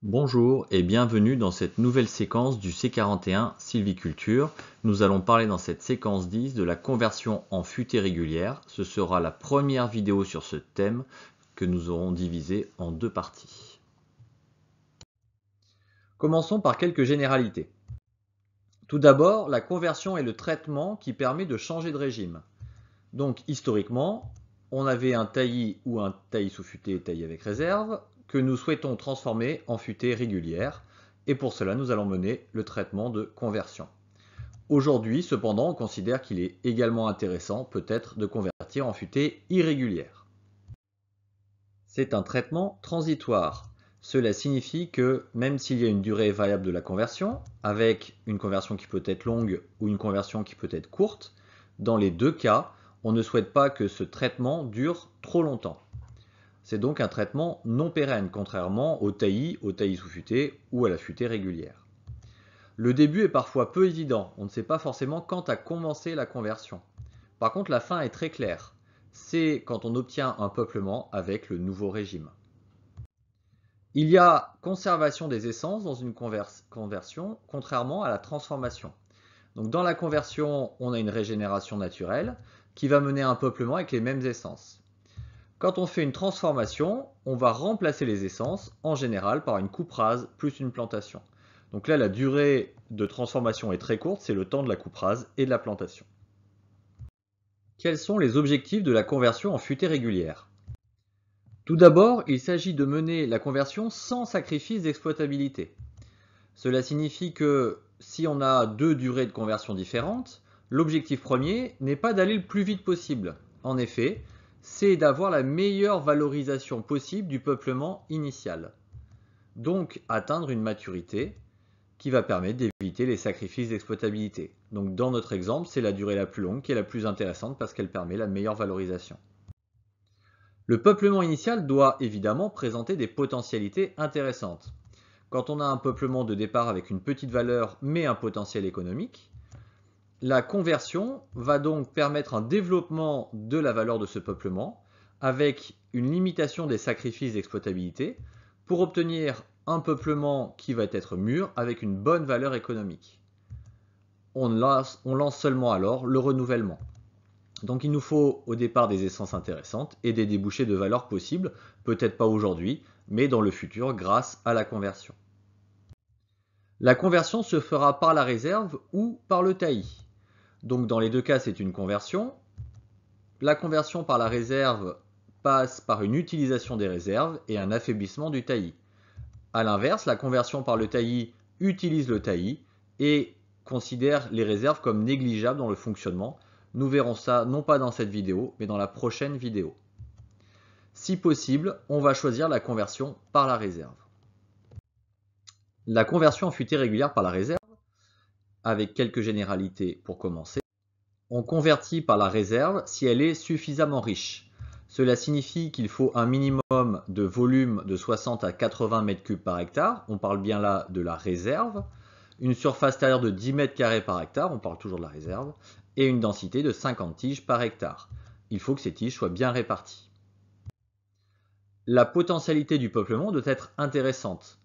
Bonjour et bienvenue dans cette nouvelle séquence du C41 Sylviculture. Nous allons parler dans cette séquence 10 de la conversion en futaies régulières. Ce sera la première vidéo sur ce thème que nous aurons divisé en deux parties. Commençons par quelques généralités. Tout d'abord, la conversion est le traitement qui permet de changer de régime. Donc historiquement, on avait un taillis ou un taillis sous futaie taillé avec réserve que nous souhaitons transformer en futaie régulière et pour cela nous allons mener le traitement de conversion. Aujourd'hui cependant on considère qu'il est également intéressant peut-être de convertir en futaie irrégulière. C'est un traitement transitoire. Cela signifie que même s'il y a une durée variable de la conversion, avec une conversion qui peut être longue ou une conversion qui peut être courte, dans les deux cas, on ne souhaite pas que ce traitement dure trop longtemps. C'est donc un traitement non pérenne, contrairement au taillis sous futaie ou à la futaie régulière. Le début est parfois peu évident, on ne sait pas forcément quand a commencé la conversion. Par contre, la fin est très claire. C'est quand on obtient un peuplement avec le nouveau régime. Il y a conservation des essences dans une conversion, contrairement à la transformation. Donc dans la conversion, on a une régénération naturelle qui va mener à un peuplement avec les mêmes essences. Quand on fait une transformation, on va remplacer les essences, en général, par une coupe rase plus une plantation. Donc là, la durée de transformation est très courte, c'est le temps de la coupe rase et de la plantation. Quels sont les objectifs de la conversion en futaie régulière? Tout d'abord, il s'agit de mener la conversion sans sacrifice d'exploitabilité. Cela signifie que si on a deux durées de conversion différentes, l'objectif premier n'est pas d'aller le plus vite possible. En effet, c'est d'avoir la meilleure valorisation possible du peuplement initial. Donc atteindre une maturité qui va permettre d'éviter les sacrifices d'exploitabilité. Donc dans notre exemple, c'est la durée la plus longue qui est la plus intéressante parce qu'elle permet la meilleure valorisation. Le peuplement initial doit évidemment présenter des potentialités intéressantes. Quand on a un peuplement de départ avec une petite valeur mais un potentiel économique, la conversion va donc permettre un développement de la valeur de ce peuplement avec une limitation des sacrifices d'exploitabilité pour obtenir un peuplement qui va être mûr avec une bonne valeur économique. On lance seulement alors le renouvellement. Donc il nous faut au départ des essences intéressantes et des débouchés de valeur possibles, peut-être pas aujourd'hui, mais dans le futur grâce à la conversion. La conversion se fera par la réserve ou par le taillis. Donc dans les deux cas, c'est une conversion. La conversion par la réserve passe par une utilisation des réserves et un affaiblissement du taillis. A l'inverse, la conversion par le taillis utilise le taillis et considère les réserves comme négligeables dans le fonctionnement. Nous verrons ça non pas dans cette vidéo, mais dans la prochaine vidéo. Si possible, on va choisir la conversion par la réserve. La conversion en futaie régulière par la réserve, avec quelques généralités pour commencer. On convertit par la réserve si elle est suffisamment riche. Cela signifie qu'il faut un minimum de volume de 60 à 80 m3 par hectare, on parle bien là de la réserve, une surface terrière de 10 m² par hectare, on parle toujours de la réserve, et une densité de 50 tiges par hectare. Il faut que ces tiges soient bien réparties. La potentialité du peuplement doit être intéressante.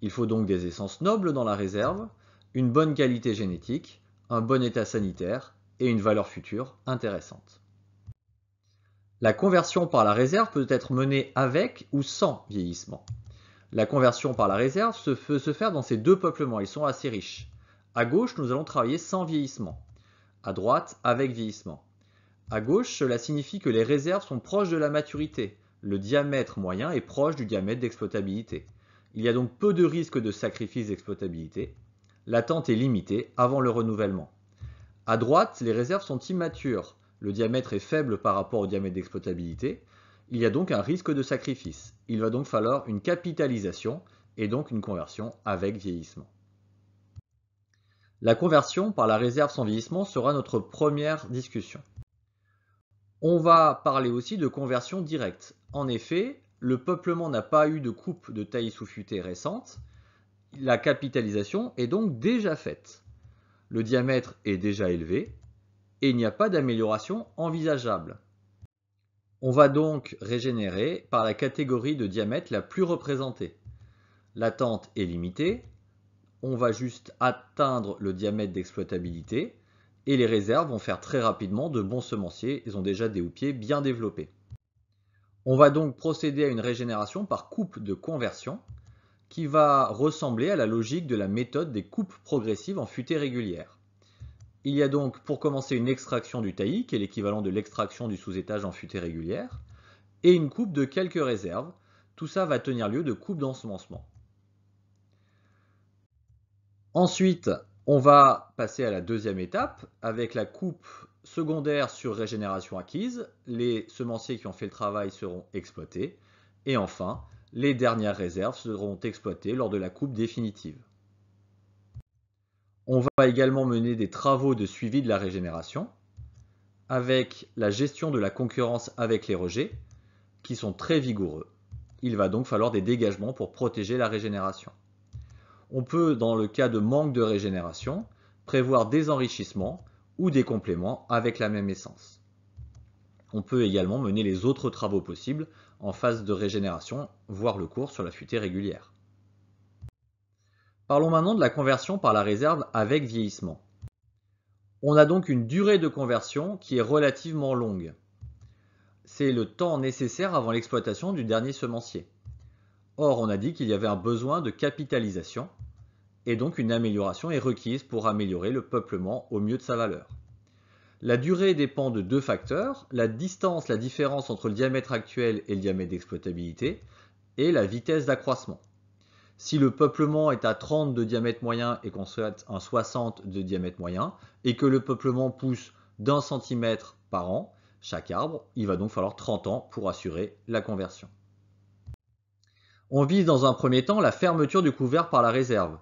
Il faut donc des essences nobles dans la réserve, une bonne qualité génétique, un bon état sanitaire et une valeur future intéressante. La conversion par la réserve peut être menée avec ou sans vieillissement. La conversion par la réserve peut se faire dans ces deux peuplements, ils sont assez riches. À gauche, nous allons travailler sans vieillissement. À droite, avec vieillissement. À gauche, cela signifie que les réserves sont proches de la maturité. Le diamètre moyen est proche du diamètre d'exploitabilité. Il y a donc peu de risque de sacrifice d'exploitabilité. L'attente est limitée avant le renouvellement. À droite, les réserves sont immatures. Le diamètre est faible par rapport au diamètre d'exploitabilité. Il y a donc un risque de sacrifice. Il va donc falloir une capitalisation et donc une conversion avec vieillissement. La conversion par la réserve sans vieillissement sera notre première discussion. On va parler aussi de conversion directe. En effet, le peuplement n'a pas eu de coupe de taillis sous futaie récente. La capitalisation est donc déjà faite. Le diamètre est déjà élevé et il n'y a pas d'amélioration envisageable. On va donc régénérer par la catégorie de diamètre la plus représentée. L'attente est limitée, on va juste atteindre le diamètre d'exploitabilité et les réserves vont faire très rapidement de bons semenciers, ils ont déjà des houppiers bien développés. On va donc procéder à une régénération par coupe de conversion qui va ressembler à la logique de la méthode des coupes progressives en futaies régulières. Il y a donc pour commencer une extraction du taillis, qui est l'équivalent de l'extraction du sous-étage en futaies régulières, et une coupe de quelques réserves. Tout ça va tenir lieu de coupe d'ensemencement. Ensuite, on va passer à la deuxième étape avec la coupe secondaire sur régénération acquise. Les semenciers qui ont fait le travail seront exploités. Et enfin, les dernières réserves seront exploitées lors de la coupe définitive. On va également mener des travaux de suivi de la régénération avec la gestion de la concurrence avec les rejets qui sont très vigoureux. Il va donc falloir des dégagements pour protéger la régénération. On peut, dans le cas de manque de régénération, prévoir des enrichissements ou des compléments avec la même essence. On peut également mener les autres travaux possibles en phase de régénération, voire le cours sur la futée régulière. Parlons maintenant de la conversion par la réserve avec vieillissement. On a donc une durée de conversion qui est relativement longue. C'est le temps nécessaire avant l'exploitation du dernier semencier. Or, on a dit qu'il y avait un besoin de capitalisation, et donc une amélioration est requise pour améliorer le peuplement au mieux de sa valeur. La durée dépend de deux facteurs, la distance, la différence entre le diamètre actuel et le diamètre d'exploitabilité, et la vitesse d'accroissement. Si le peuplement est à 30 de diamètre moyen et qu'on souhaite un 60 de diamètre moyen, et que le peuplement pousse d'1 cm par an, chaque arbre, il va donc falloir 30 ans pour assurer la conversion. On vise dans un premier temps la fermeture du couvert par la réserve.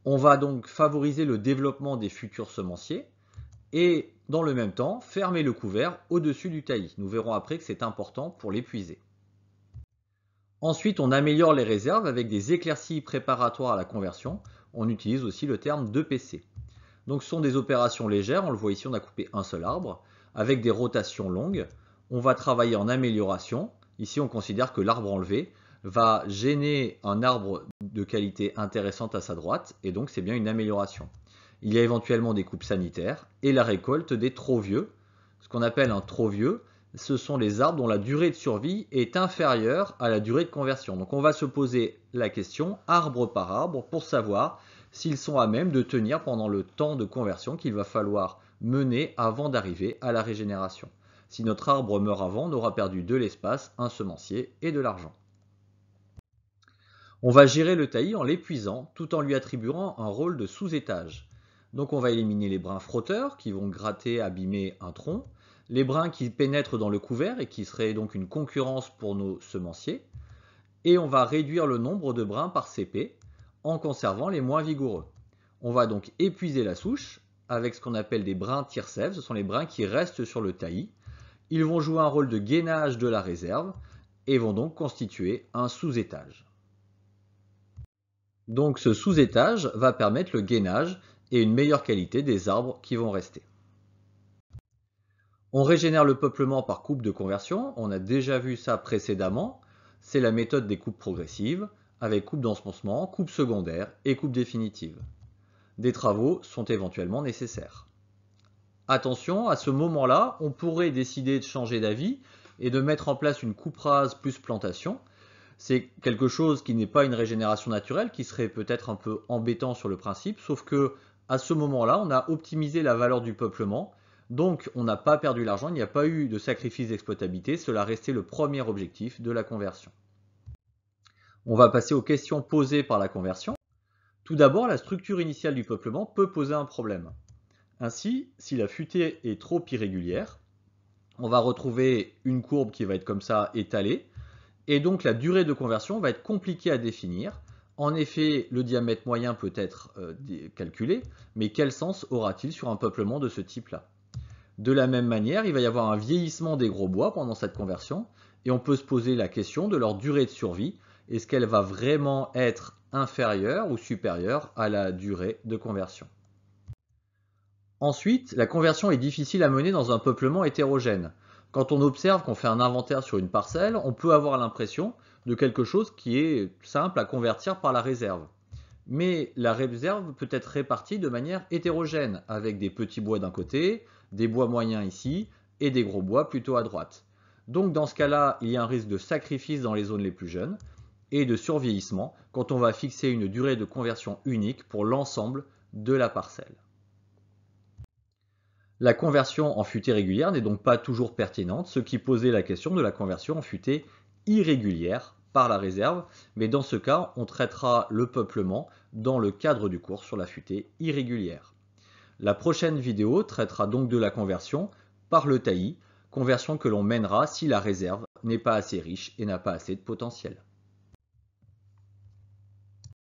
On va donc favoriser le développement des futurs semenciers et dans le même temps fermer le couvert au-dessus du taillis. Nous verrons après que c'est important pour l'épuiser. Ensuite, on améliore les réserves avec des éclaircies préparatoires à la conversion. On utilise aussi le terme d'EPC. Donc ce sont des opérations légères, on le voit ici, on a coupé un seul arbre, avec des rotations longues. On va travailler en amélioration. Ici, on considère que l'arbre enlevé va gêner un arbre de qualité intéressante à sa droite, et donc c'est bien une amélioration. Il y a éventuellement des coupes sanitaires, et la récolte des trop vieux. Ce qu'on appelle un trop vieux, ce sont les arbres dont la durée de survie est inférieure à la durée de conversion. Donc on va se poser la question, arbre par arbre, pour savoir s'ils sont à même de tenir pendant le temps de conversion qu'il va falloir mener avant d'arriver à la régénération. Si notre arbre meurt avant, on aura perdu de l'espace, un semencier et de l'argent. On va gérer le taillis en l'épuisant tout en lui attribuant un rôle de sous-étage. Donc on va éliminer les brins frotteurs qui vont gratter, abîmer un tronc, les brins qui pénètrent dans le couvert et qui seraient donc une concurrence pour nos semenciers, et on va réduire le nombre de brins par CP en conservant les moins vigoureux. On va donc épuiser la souche avec ce qu'on appelle des brins tire-sève, ce sont les brins qui restent sur le taillis. Ils vont jouer un rôle de gainage de la réserve et vont donc constituer un sous-étage. Donc ce sous-étage va permettre le gainage et une meilleure qualité des arbres qui vont rester. On régénère le peuplement par coupe de conversion, on a déjà vu ça précédemment, c'est la méthode des coupes progressives, avec coupe d'ensemencement, coupe secondaire et coupe définitive. Des travaux sont éventuellement nécessaires. Attention, à ce moment-là, on pourrait décider de changer d'avis et de mettre en place une coupe rase plus plantation. C'est quelque chose qui n'est pas une régénération naturelle, qui serait peut-être un peu embêtant sur le principe, sauf que à ce moment-là, on a optimisé la valeur du peuplement, donc on n'a pas perdu l'argent, il n'y a pas eu de sacrifice d'exploitabilité, cela restait le premier objectif de la conversion. On va passer aux questions posées par la conversion. Tout d'abord, la structure initiale du peuplement peut poser un problème. Ainsi, si la futée est trop irrégulière, on va retrouver une courbe qui va être comme ça étalée, et donc la durée de conversion va être compliquée à définir. En effet, le diamètre moyen peut être calculé, mais quel sens aura-t-il sur un peuplement de ce type-là? De la même manière, il va y avoir un vieillissement des gros bois pendant cette conversion, et on peut se poser la question de leur durée de survie. Est-ce qu'elle va vraiment être inférieure ou supérieure à la durée de conversion? Ensuite, la conversion est difficile à mener dans un peuplement hétérogène. Quand on observe qu'on fait un inventaire sur une parcelle, on peut avoir l'impression de quelque chose qui est simple à convertir par la réserve. Mais la réserve peut être répartie de manière hétérogène, avec des petits bois d'un côté, des bois moyens ici, et des gros bois plutôt à droite. Donc dans ce cas-là, il y a un risque de sacrifice dans les zones les plus jeunes, et de survieillissement quand on va fixer une durée de conversion unique pour l'ensemble de la parcelle. La conversion en futée régulière n'est donc pas toujours pertinente, ce qui posait la question de la conversion en futée irrégulière par la réserve, mais dans ce cas, on traitera le peuplement dans le cadre du cours sur la futée irrégulière. La prochaine vidéo traitera donc de la conversion par le taillis, conversion que l'on mènera si la réserve n'est pas assez riche et n'a pas assez de potentiel.